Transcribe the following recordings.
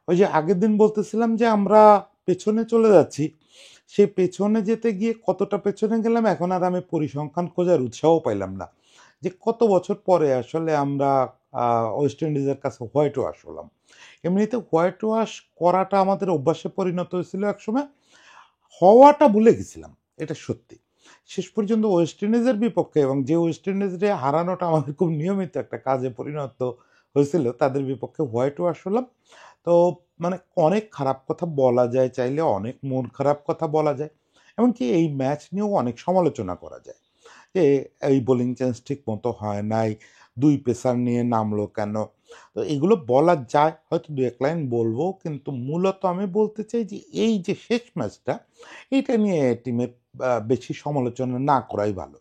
ওই যে আগের দিন বলতেছিলাম যে আমরা পেছনে চলে যাচ্ছি, সেই পেছনে যেতে গিয়ে কতটা পেছনে গেলাম এখন আর আমি পরিসংখ্যান খোঁজার উৎসাহ পাইলাম না যে কত বছর পরে আসলে আমরা ওয়েস্ট ইন্ডিজের কাছে হোয়াইট ওয়াশ হলাম। এমনিতে হোয়াইট ওয়াশ করাটা আমাদের অভ্যাসে পরিণত হয়েছিল একসময়, হওয়াটা ভুলে গেছিলাম, এটা সত্যি। শেষ পর্যন্ত ওয়েস্ট ইন্ডিজের বিপক্ষে এবং যে ওয়েস্ট ইন্ডিজে হারানোটা আমাদের খুব নিয়মিত একটা কাজে পরিণত হয়েছিল, তাদের বিপক্ষে হোয়াইট ওয়াশ হলাম। তো মানে অনেক খারাপ কথা বলা যায়, চাইলে অনেক মন খারাপ কথা বলা যায়, এমনকি এই ম্যাচ নিয়েও অনেক সমালোচনা করা যায় যে এই বোলিং চেঞ্জ ঠিক মতো হয় নাই, দুই পেসার নিয়ে নামলো কেন। তো এগুলো বলা যায়, হয়তো দু এক লাইন বলবো, কিন্তু মূলত আমি বলতে চাই যে এই যে শেষ ম্যাচটা, এইটা নিয়ে টিমের বেশি সমালোচনা না করাই ভালো।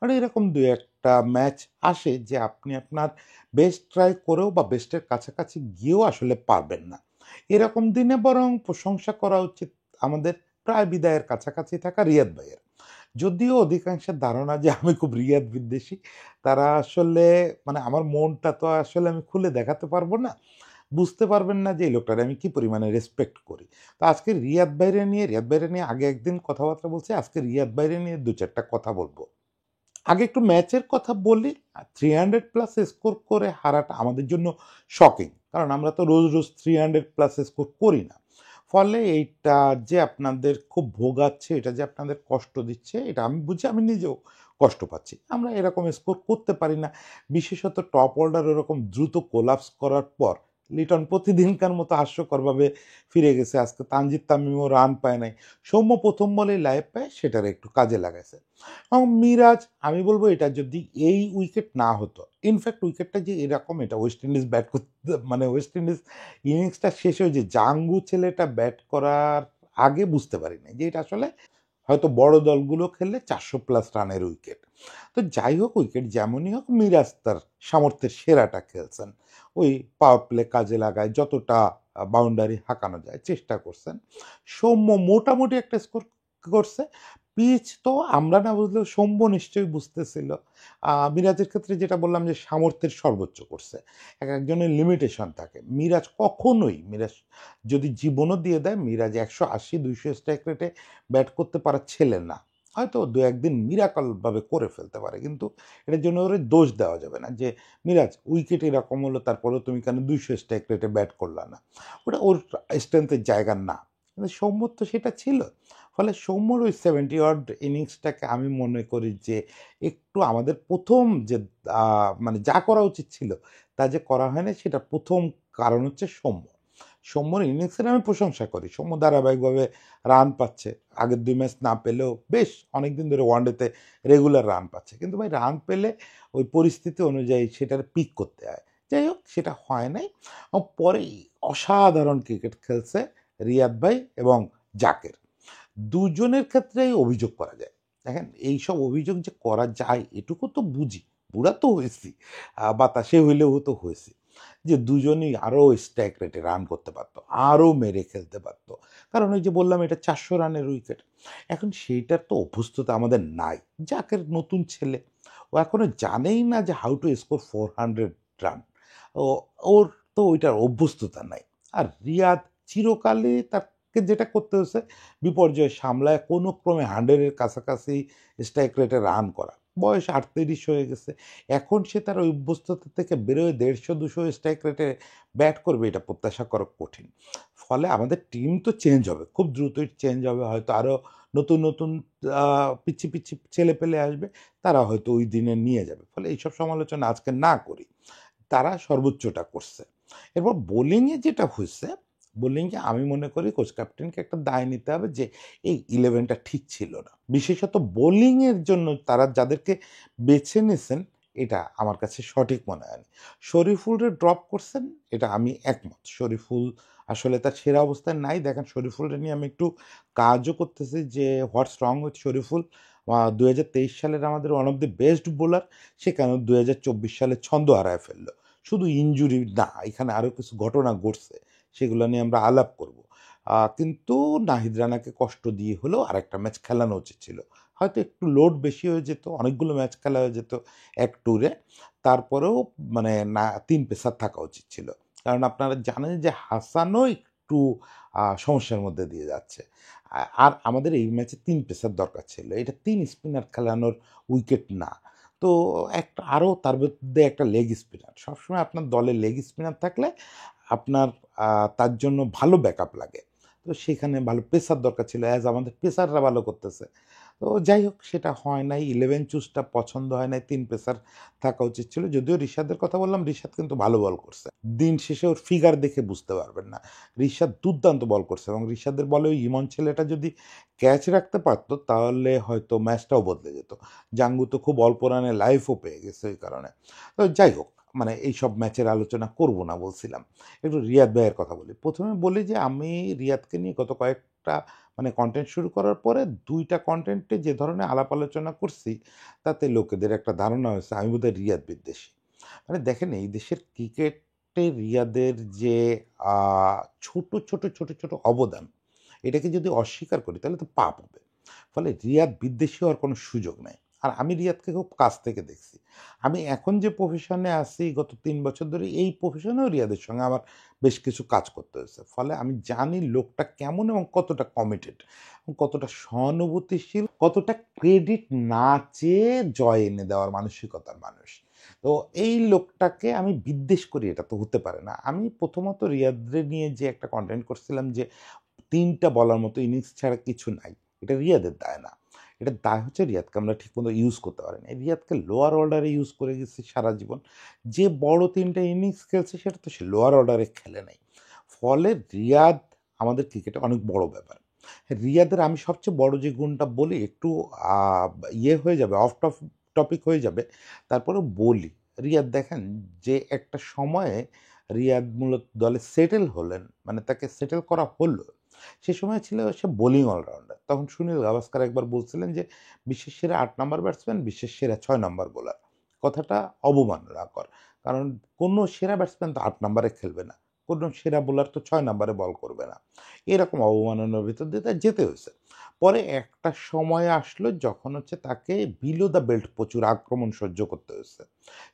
আর এরকম দু একটা ম্যাচ আসে যে আপনি আপনার বেস্ট ট্রাই করেও বা বেস্টের কাছাকাছি গিয়েও আসলে পারবেন না। এরকম দিনে বরং প্রশংসা করা উচিত আমাদের প্রায় বিদায়ের কাছাকাছি থাকা রিয়াদ ভাইয়ের। যদিও অধিকাংশের ধারণা যে আমি খুব রিয়াদ বিদ্বেষী, তারা আসলে মানে আমার মনটা তো আসলে আমি খুলে দেখাতে পারবো না, বুঝতে পারবেন না যে এই লোকটার আমি কি পরিমাণে রেসপেক্ট করি। তো আজকে রিয়াদ বাইরে নিয়ে আগে একদিন কথাবার্তা বলছি, আজকে রিয়াদ বাইরে নিয়ে দু চারটা কথা বলবো। আগে একটু ম্যাচের কথা বলি। 300+ স্কোর করে হারাটা আমাদের জন্য শকিং, কারণ আমরা তো রোজ রোজ 300+ স্কোর করি না। ফলে এইটা যে আপনাদের খুব ভোগাচ্ছে, এটা যে আপনাদের কষ্ট দিচ্ছে, এটা আমি বুঝি, আমি নিজেও কষ্ট পাচ্ছি। আমরা এরকম স্কোর করতে পারি না, বিশেষত টপ অর্ডার এরকম দ্রুত কোলাপস করার পর লিটন প্রতিদিনকার মতো হাস্যকরভাবে ফিরে গেছে। আজকে তানজিদ তামিমও রান পায় নাই, সৌম্য প্রথম বলে লাইভ পায়, সেটার একটু কাজে লাগাইছে। এবং মিরাজ, আমি বলবো এটা যদি এই উইকেট না হতো, ইনফ্যাক্ট উইকেটটা যে এরকম, এটা ওয়েস্ট ইন্ডিজ ব্যাট করতে মানে ওয়েস্ট ইন্ডিজ ইনিংসটা শেষ হয়ে যে জাঙ্গু ছেলেটা ব্যাট করার আগে বুঝতে পারিনি যে এটা আসলে হয়তো বড় দলগুলো খেললে 400+ রানের উইকেট। তো যাই হোক, উইকেট যেমনই হোক, মিরাজ তার সামর্থ্যের সেরাটা খেলছেন। ওই পাওয়ার প্লে কাজে লাগায় যতটা বাউন্ডারি হাঁকানো যায় চেষ্টা করছেন। সৌম্য মোটামুটি একটা স্কোর করছে। পিচ তো আমরা না বুঝলেও সৌম্য নিশ্চয়ই বুঝতেছিল। মিরাজের ক্ষেত্রে যেটা বললাম যে সামর্থ্যের সর্বোচ্চ করছে। এক একজনের লিমিটেশন থাকে, মিরাজ যদি জীবনও দিয়ে দেয়, মিরাজ 180-200 স্ট্রাইক রেটে ব্যাট করতে পারার ছেলে না। হয়তো দু একদিন মিরাকলভাবে করে ফেলতে পারে, কিন্তু এটার জন্য ওরে দোষ দেওয়া যাবে না যে মিরাজ উইকেট এরকম হলো তারপরেও তুমি কেন 200 স্ট্রাইক রেটে ব্যাট করলা না। ওটা ওর স্ট্রেংথের জায়গা না, কিন্তু সৌম্যর তো সেটা ছিল। ফলে সৌম্যর ওই 70 অড ইনিংসটাকে আমি মনে করি যে একটু আমাদের প্রথম যে মানে যা করা উচিত ছিল তা যে করা হয়নি, সেটা প্রথম কারণ হচ্ছে সৌম্য। সৌম্যর ইনিংসের আমি প্রশংসা করি, সৌম্য ধারাবাহিকভাবে রান পাচ্ছে, আগের দুই ম্যাচ না পেলেও বেশ অনেকদিন ধরে ওয়ানডেতে রেগুলার রান পাচ্ছে, কিন্তু ভাই রান পেলে ওই পরিস্থিতি অনুযায়ী সেটার পিক করতে হয়। যাই হোক, সেটা হয় নাই। এবং পরে অসাধারণ ক্রিকেট খেলছে রিয়াদ ভাই এবং জাকের, দুজনের ক্ষেত্রেই অভিযোগ করা যায়। দেখেন, এইসব অভিযোগ যে করা যায় এটুকু তো বুঝি, বুড়া তো হয়েছি, বাতাসে হইলেও তো হয়েছি, যে দুজনই আরও স্ট্রাইক রেটে রান করতে পারতো, আরও মেরে খেলতে পারতো। কারণ ওই যে বললাম এটা 400 রানের উইকেট, এখন সেইটার তো অভ্যস্ততা আমাদের নাই। জাকের নতুন ছেলে, ও এখনো জানেই না যে হাউ টু স্কোর 400 রান। ও ওর তো ওইটার অভ্যস্ততা নাই। আর রিয়াদ চিরকালই তাকে যেটা করতে হয়েছে, বিপর্যয় সামলায় কোনো ক্রমে 100-এর কাছাকাছি স্ট্রাইক রেটে রান করা। বয়স 38 হয়ে গেছে, এখন সে তার ওই অভ্যস্ততা থেকে বেরোয় 150-200 স্ট্রাইক রেটে ব্যাট করবে, এটা প্রত্যাশা করা কঠিন। ফলে আমাদের টিম তো চেঞ্জ হবে, খুব দ্রুতই চেঞ্জ হবে, হয়তো আরও নতুন নতুন পিচ্ছি পিচ্ছি ছেলে পেলে আসবে, তারা হয়তো ওই দিনে নিয়ে যাবে। ফলে এইসব সমালোচনা আজকে না করি, তারা সর্বোচ্চটা করছে। এরপর বোলিংয়ে যেটা হয়েছে, বোলিংয়ে আমি মনে করি কোচ ক্যাপ্টেনকে একটা দায় নিতে হবে যে এই 11টা ঠিক ছিল না, বিশেষত বোলিংয়ের জন্য তারা যাদেরকে বেছে নিয়েছেন, এটা আমার কাছে সঠিক মনে হয়নি। শরীফুলরে ড্রপ করছেন, এটা আমি একমত। শরীফুল আসলে তার সেরা অবস্থায় নাই। দেখেন, শরীফুলরে নিয়ে আমি একটু কাজও করতেছি যে হোয়াটস রং উইথ শরীফুল। 2023 সালের আমাদের one of the best bowler, সে কেন 2024 সালে ছন্দ হারায় ফেললো। শুধু ইনজুরি না, এখানে আরও কিছু ঘটনা ঘটছে, সেগুলো নিয়ে আমরা আলাপ করব। কিন্তু নাহিদ রানাকে কষ্ট দিয়ে হলেও আরেকটা ম্যাচ খেলানো উচিত ছিল। হয়তো একটু লোড বেশি হয়ে যেত, অনেকগুলো ম্যাচ খেলা হয়ে যেত এক ট্যুরে, তারপরেও মানে না, 3 পেসার থাকা উচিত ছিল। কারণ আপনারা জানেন যে হাসানও একটু সমস্যার মধ্যে দিয়ে যাচ্ছে। আর আমাদের এই ম্যাচে ৩ পেসার দরকার ছিল। এটা ৩ স্পিনার খেলানোর উইকেট না। তো একটা আরও তার মধ্যে একটা লেগ স্পিনার। সবসময় আপনার দলে লেগ স্পিনার থাকলে আপনার তার জন্য ভালো ব্যাকআপ লাগে। তো সেখানে ভালো পেসার দরকার ছিল, অ্যাজ আমাদের পেসাররা ভালো করতেছে। তো যাই হোক সেটা হয় নাই, 11 চুজটা পছন্দ হয় নাই, ৩ পেসার থাকা উচিত ছিল। যদিও রিশাদের কথা বললাম, রিশাদ কিন্তু ভালো বল করছে। দিন শেষে ওর ফিগার দেখে বুঝতে পারবেন না। রিশাদ দুর্দান্ত বল করছে এবং রিশাদের বলে ওই ইমন ছেলেটা যদি ক্যাচ রাখতে পারতো তাহলে হয়তো ম্যাচটাও বদলে যেত। জাঙ্গু তো খুব অল্প রানে লাইফও পেয়ে গেছে ওই কারণে। তো যাই হোক, মানে এইসব ম্যাচের আলোচনা করব না বলছিলাম। একটু রিয়াদ ভাইয়ের কথা বলি। প্রথমে বলি যে আমি রিয়াদকে নিয়ে গত কয়েকটা মানে কন্টেন্ট শুরু করার পরে ২টা কন্টেন্টে যে ধরনের আলাপ আলোচনা করছি তাতে লোকেদের একটা ধারণা হয়েছে আমি বোধহয় রিয়াদ বিদ্বেষী। মানে দেখেন এই দেশের ক্রিকেটে রিয়াদের যে ছোট অবদান, এটাকে যদি অস্বীকার করি তাহলে তো পাপ হবে। ফলে রিয়াদ বিদ্বেষী হওয়ার কোনো সুযোগ নাই। আর আমি রিয়াদকে খুব কাছ থেকে দেখছি। আমি এখন যে প্রফেশনে আছি গত ৩ বছর ধরে এই প্রফেশনেও রিয়াদের সঙ্গে আমার বেশ কিছু কাজ করতে হয়েছে। ফলে আমি জানি লোকটা কেমন এবং কতটা কমিটেড এবং কতটা সহানুভূতিশীল, কতটা ক্রেডিট না চেয়ে জয় এনে দেওয়ার মানসিকতার মানুষ। তো এই লোকটাকে আমি বিদ্বেষ করি এটা তো হতে পারে না। আমি প্রথমত রিয়াদরে নিয়ে যে একটা কনটেন্ট করছিলাম যে ৩টা বলার মতো ইনিংস ছাড়া কিছু নাই। এটা রিয়াদের দায় না। এটার দায় হচ্ছে রিয়াদকে আমরা ঠিকমতো ইউজ করতে পারিনি। রিয়াদকে লোয়ার অর্ডারে ইউজ করে গেছি সারা জীবন। যে বড় ৩টা ইনিংস খেলছে সেটা তো সে লোয়ার অর্ডারে খেলে নাই। ফলে রিয়াদ আমাদের ক্রিকেটে অনেক বড় ব্যাপার। রিয়াদের আমি সবচেয়ে বড় যে গুণটা বলি একটু আ ইয়ে হয়ে যাবে, অফ টপিক হয়ে যাবে। তারপরেও বলি। রিয়াদ দেখেন যে একটা সময়ে রিয়াদ মূলত দলে সেটেল হলেন, মানে তাকে সেটেল করা হলো। সে সময় ছিল সে বোলিং অলরাউন্ডার। তখন সুনীল গাভাস্কার একবার বলছিলেন যে, "বিশ্বের সেরা ৮ নাম্বার ব্যাটসম্যান, বিশ্বের সেরা ৬ নাম্বার বোলার।" কথাটা অবমাননাকর। কারণ কোনো সেরা ব্যাটসম্যান তো ৮ নাম্বারে খেলবে না। কোনো সেরা বোলার তো ৬ নাম্বারে বল করবে না। এরকম অবমাননার ভিতর দিয়ে তার যেতে হয়েছে। পরে একটা সময় আসলো যখন হচ্ছে তাকে বিলো দ্য বেল্ট প্রচুর আক্রমণ সহ্য করতে হয়েছে।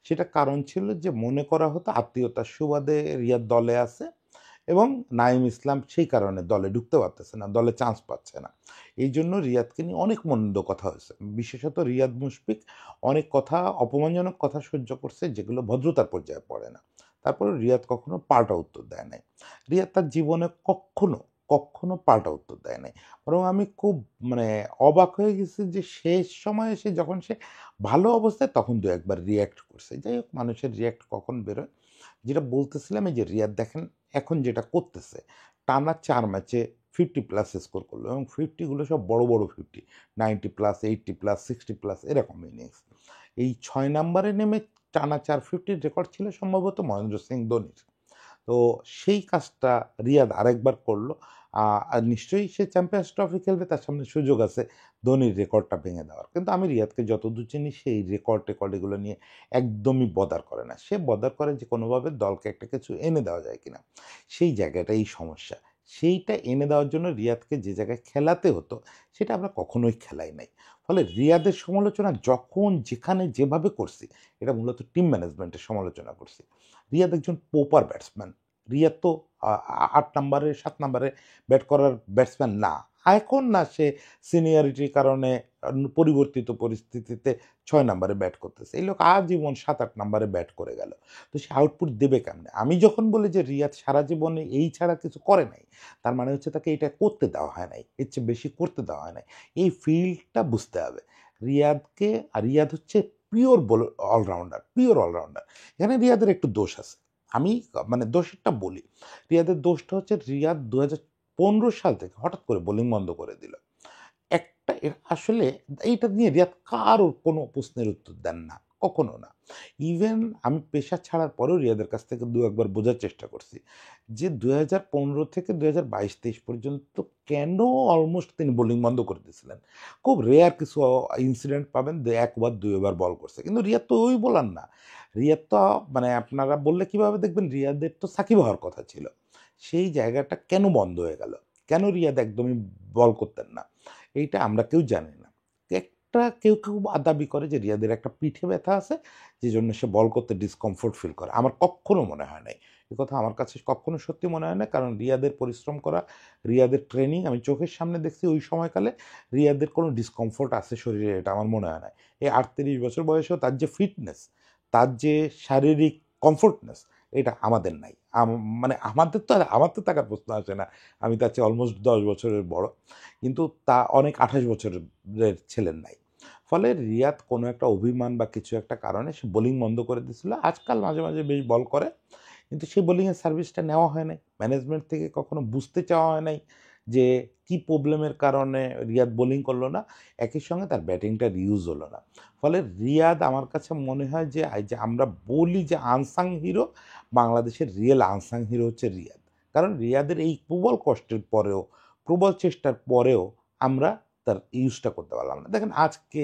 সেটার কারণ ছিল যে মনে করা হতো আত্মীয়তার সুবাদে রিয়াদ দলে আছে এবং নাঈম ইসলাম সেই কারণে দলে ঢুকতে পারতেছে না, দলে চান্স পাচ্ছে না। এইজন্য রিয়াদকে নিয়ে অনেক মন্দ কথা হয়েছে। বিশেষত রিয়াদ মুশফিক অনেক কথা, অপমানজনক কথা সহ্য করছে যেগুলো ভদ্রতার পর্যায়ে পড়ে না। তারপরেও রিয়াদ কখনো পাল্টা উত্তর দেয় নাই। রিয়াদ তার জীবনে কক্ষনো পাল্টা উত্তর দেয় নাই। বরং আমি খুব মানে অবাক হয়ে গেছি যে শেষ সময়ে এসে যখন সে ভালো অবস্থায় তখন ২-১ বার রিঅ্যাক্ট করছে। যাই হোক, মানুষের রিঅ্যাক্ট কখন বেরোয়? যেটা বলতেছিলাম এই যে রিয়াদ দেখেন এখন যেটা করতেছে, টানা ৪ ম্যাচে 50 প্লাস স্কোর করলো এবং 50 গুলো সব বড় 50, 90 প্লাস, 80 প্লাস, 60 প্লাস এরকম ইনিংস। এই ৬ নাম্বারে নেমে টানা ৪ 50 রেকর্ড ছিল সম্ভবত মহেন্দ্র সিং ধোনির। তো সেই কাজটা রিয়াদ আরেকবার করলো। আর নিশ্চয়ই সে চ্যাম্পিয়ন্স ট্রফি খেলবে, তার সামনে সুযোগ আছে ধোনির রেকর্ডটা ভেঙে দেওয়ার। কিন্তু আমি রিয়াদকে যতদূর চিনি সে এই রেকর্ড এগুলো নিয়ে একদমই বদার করে না। সে বদার করে যে কোনোভাবে দলকে একটা কিছু এনে দেওয়া যায় কিনা। সেই জায়গাটাই সমস্যা। সেইটা এনে দেওয়ার জন্য রিয়াদকে যে জায়গায় খেলাতে হতো সেটা আমরা কখনোই খেলাই নাই। ফলে রিয়াদের সমালোচনা যখন যেখানে যেভাবে করছি এটা মূলত টিম ম্যানেজমেন্টের সমালোচনা করছি। রিয়াদ একজন প্রপার ব্যাটসম্যান। রিয়াদ তো ৮ নাম্বারে ৭ নাম্বারে ব্যাট করার ব্যাটসম্যান না। এখন না, সে সিনিয়রিটির কারণে পরিবর্তিত পরিস্থিতিতে ৬ নাম্বারে ব্যাট করতেছে। এই লোক আজীবন ৭-৮ নাম্বারে ব্যাট করে গেল। তো সে আউটপুট দেবে কেমনে? আমি যখন বলি যে রিয়াদ সারা জীবনে এই ছাড়া কিছু করে নাই, তার মানে হচ্ছে তাকে এটা করতে দেওয়া হয় নাই। এর চেয়ে বেশি করতে দেওয়া হয় নাই। এই ফিল্ডটা বুঝতে হবে। রিয়াদ হচ্ছে পিওর অলরাউন্ডার। এখানে রিয়াদের একটু দোষ আছে। আমি মানে দোষেরটা বলি। রিয়াদের দোষটা হচ্ছে রিয়াদ ২০১৫ সাল থেকে হঠাৎ করে বোলিং বন্ধ করে দিল। একটা আসলে এইটা নিয়ে রিয়াদ কারো কোনো প্রশ্নের উত্তর দেন না। কখনো না। ইভেন আমি পেশা ছাড়ার পরেও রিয়াদের কাছ থেকে ২-১ বার বোঝার চেষ্টা করছি যে ২০১৫ থেকে ২০২২-২৩ পর্যন্ত কেন অলমোস্ট তিনি বোলিং বন্ধ করে দিয়েছিলেন। খুব রেয়ার কিছু ইনসিডেন্ট পাবেন ১ বার ২ বার বল করছে। কিন্তু রিয়াদ তো ওই বোলার না। রিয়াদ তো মানে আপনারা বললে কিভাবে দেখবেন, রিয়াদের তো সাকিব হওয়ার কথা ছিল। সেই জায়গাটা কেন বন্ধ হয়ে গেল? কেন রিয়াদ একদমই বল করতেন না? এইটা আমরা কেউ জানি না। কেউ দাবি করে যে রিয়াদের একটা পিঠে ব্যথা আছে, যেজন্য সে বল করতে ডিসকমফোর্ট ফিল করে। আমার কক্ষনো মনে হয় নাই। এ কথা আমার কাছে কখনো সত্যি মনে হয় না, কারণ রিয়াদের পরিশ্রম করা, রিয়াদের ট্রেনিং আমি চোখের সামনে দেখছি। ওই সময়কালে রিয়াদের কোনো ডিসকমফোর্ট আছে শরীরে এটা আমার মনে হয় না। এই 38 বছর বয়সেও তার যে ফিটনেস, তার যে শারীরিক কমফোর্টনেস, এটা আমাদের নাই। মানে আমার তো টাকার প্রশ্ন আসে না, আমি তার চেয়ে অলমোস্ট 10 বছরের বড়, কিন্তু তা অনেক 28 বছরের ছেলের নাই। ফলে রিয়াদ কোনো একটা অভিমান বা কিছু একটা কারণে সে বোলিং বন্ধ করে দিয়েছিল। আজকাল মাঝে মাঝে বেশ বল করে, কিন্তু সেই বোলিংয়ের সার্ভিসটা নেওয়া হয় নাই, ম্যানেজমেন্ট থেকে কখনো বুঝতে চাওয়া হয় নাই যে কি প্রবলেমের কারণে রিয়াদ বোলিং করলো না, একই সঙ্গে তার ব্যাটিংটা রিউজ হলো না। ফলে রিয়াদ আমার কাছে মনে হয় যে এই যে আমরা বলি যে আনসাং হিরো, বাংলাদেশের রিয়েল আনসাং হিরো হচ্ছে রিয়াদ। কারণ রিয়াদের এই প্রবল কষ্টের পরেও, প্রবল চেষ্টার পরেও আমরা তার ইউজটা করতে পারলাম না। দেখেন আজকে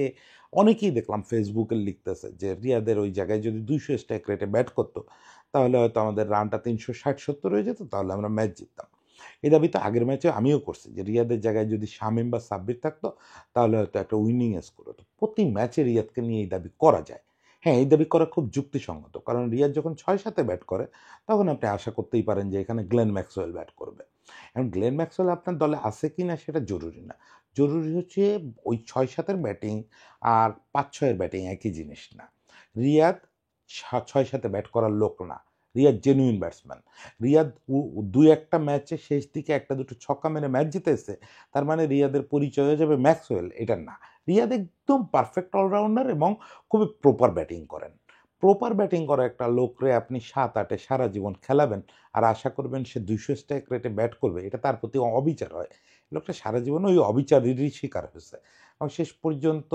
অনেকেই দেখলাম ফেসবুকে লিখতেছে যে রিয়াদের ওই জায়গায় যদি 200 স্ট্রাইক রেটে ব্যাট করতো, তাহলে হয়তো আমাদের রানটা 360-70 হয়ে যেত, তাহলে আমরা ম্যাচ জিততাম। এই দাবি তো আগের ম্যাচে আমিও করছি যে রিয়াদের জায়গায় যদি শামীম বা সাব্বির থাকতো, তাহলে হয়তো একটা উইনিং স্কোর হতো। প্রতি ম্যাচে রিয়াদকে নিয়ে এই দাবি করা যায়। হ্যাঁ, এই দাবি করা খুব যুক্তিসঙ্গত, কারণ রিয়াদ যখন 6-7-এ ব্যাট করে, তখন আপনি আশা করতেই পারেন যে এখানে গ্লেন ম্যাক্সওয়েল ব্যাট করবে। এখন গ্লেন ম্যাক্সওয়েল আপনার দলে আছে কি না সেটা জরুরি না, জরুরি হচ্ছে ওই 6-7-এর ব্যাটিং আর 5-6-এর ব্যাটিং একই জিনিস না। রিয়াদ 6-7-এ ব্যাট করার লোক না, রিয়াদ জেনুইন ব্যাটসম্যান। রিয়াদ দুই একটা ম্যাচে শেষ দিকে একটা দুটো ছক্কা মেরে ম্যাচ জিতেছে, তার মানে রিয়াদের পরিচয় হয়ে যাবে ম্যাক্সওয়েল, এটা না। রিয়াদ একদম পারফেক্ট অলরাউন্ডার এবং খুবই প্রপার ব্যাটিং করেন। প্রপার ব্যাটিং করা একটা লোকরে আপনি 7-8-এ সারা জীবন খেলাবেন আর আশা করবেন সে 200 স্ট্রাইক রেটে ব্যাট করবে, এটা তার প্রতি অবিচার হয়। লোকটা সারা জীবন ওই অবিচারেরই শিকার হয়েছে এবং শেষ পর্যন্ত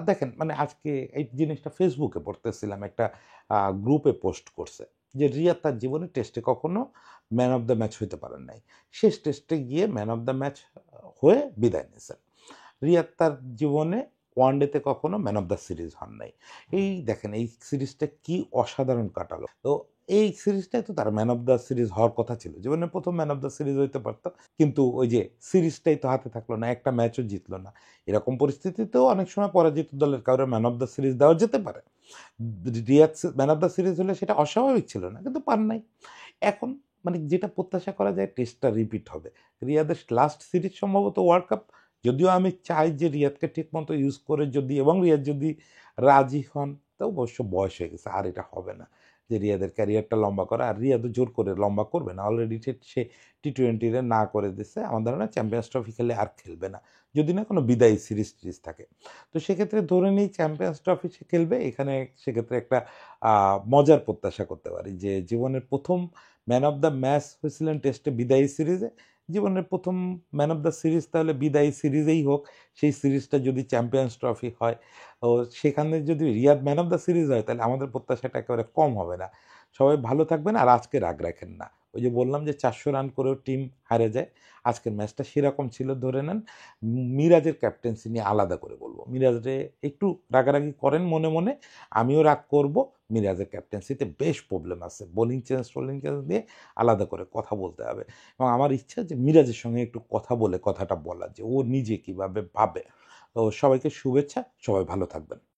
দেখেন, মানে আজকে এই জিনিসটা ফেসবুকে পড়তেছিলাম, একটা গ্রুপে পোস্ট করছে যে রিয়াদ তার জীবনে টেস্টে কখনো ম্যান অফ দ্য ম্যাচ হইতে পারেন নাই, শেষ টেস্টে গিয়ে ম্যান অফ দ্য ম্যাচ হয়ে বিদায় নিয়েছেন। রিয়াদ তার জীবনে ওয়ানডেতে কখনো ম্যান অফ দ্য সিরিজ হন নাই। এই দেখেন এই সিরিজটা কি অসাধারণ কাটালো। তো এই সিরিজটাই তো তার ম্যান অফ দ্য সিরিজ হওয়ার কথা ছিল, জীবনের প্রথম ম্যান অফ দ্য সিরিজ হইতে পারতো, কিন্তু ওই যে সিরিজটাই তো হাতে থাকলো না, একটা ম্যাচও জিতলো না। এরকম পরিস্থিতিতেও অনেক সময় পরাজিত দলের কারণে ম্যান অফ দ্য সিরিজ দেওয়া যেতে পারে। Riyad man of the series হলে সেটা অস্বাভাবিক ছিল না, কিন্তু পান নাই। এখন মানে যেটা প্রত্যাশা করা যায় টেস্টটা রিপিট হবে। রিয়াদের লাস্ট সিরিজ সম্ভবত ওয়ার্ল্ড কাপ, যদিও আমি চাই যে রিয়াদকে ঠিকমতো ইউজ করে যদি, এবং রিয়াদ যদি রাজি হন, তো অবশ্য বয়স হয়ে গেছে আর এটা হবে না যে রিয়াদের ক্যারিয়ারটা লম্বা করা, আর রিয়াদও জোর করে লম্বা করবে না, অলরেডি সে টি-20 না করে দিচ্ছে, আমার ধারণা চ্যাম্পিয়ন্স ট্রফি খেলে আর খেলবে না, যদি না কোনো বিদায়ী সিরিজ টিরিজ থাকে। তো সেক্ষেত্রে ধরে নিই চ্যাম্পিয়ন্স ট্রফি সে খেলবে, এখানে সেক্ষেত্রে একটা মজার প্রত্যাশা করতে পারি যে জীবনের প্রথম ম্যান অফ দ্য ম্যাচ হয়েছিলেন টেস্টে বিদায়ী সিরিজে, জীবনের প্রথম ম্যান অফ দ্য সিরিজ তাহলে বিদায়ী সিরিজেই হোক, সেই সিরিজটা যদি চ্যাম্পিয়ন্স ট্রফি হয়, ও সেখানে যদি Riyad man of the series হয়, তাহলে আমাদের প্রত্যাশাটা একেবারে কম হবে না। সবাই ভালো থাকবেন আর আজকে রাগ রাখেন না। ওই যে বললাম যে 400 রান করেও টিম হারে যায়, আজকের ম্যাচটা সেরকম ছিল ধরে নেন। মিরাজের ক্যাপ্টেন্সি নিয়ে আলাদা করে বলবো, মিরাজে একটু রাগারাগি করেন মনে মনে, আমিও রাগ করব। মিরাজের ক্যাপ্টেন্সিতে বেশ প্রবলেম আছে, বোলিং চেঞ্জ টোলিং চেঞ্জ দিয়ে আলাদা করে কথা বলতে হবে, এবং আমার ইচ্ছা যে মিরাজের সঙ্গে একটু কথা বলে কথাটা বলা, যে ও নিজে কিভাবে ভাবে। তো সবাইকে শুভেচ্ছা, সবাই ভালো থাকবেন।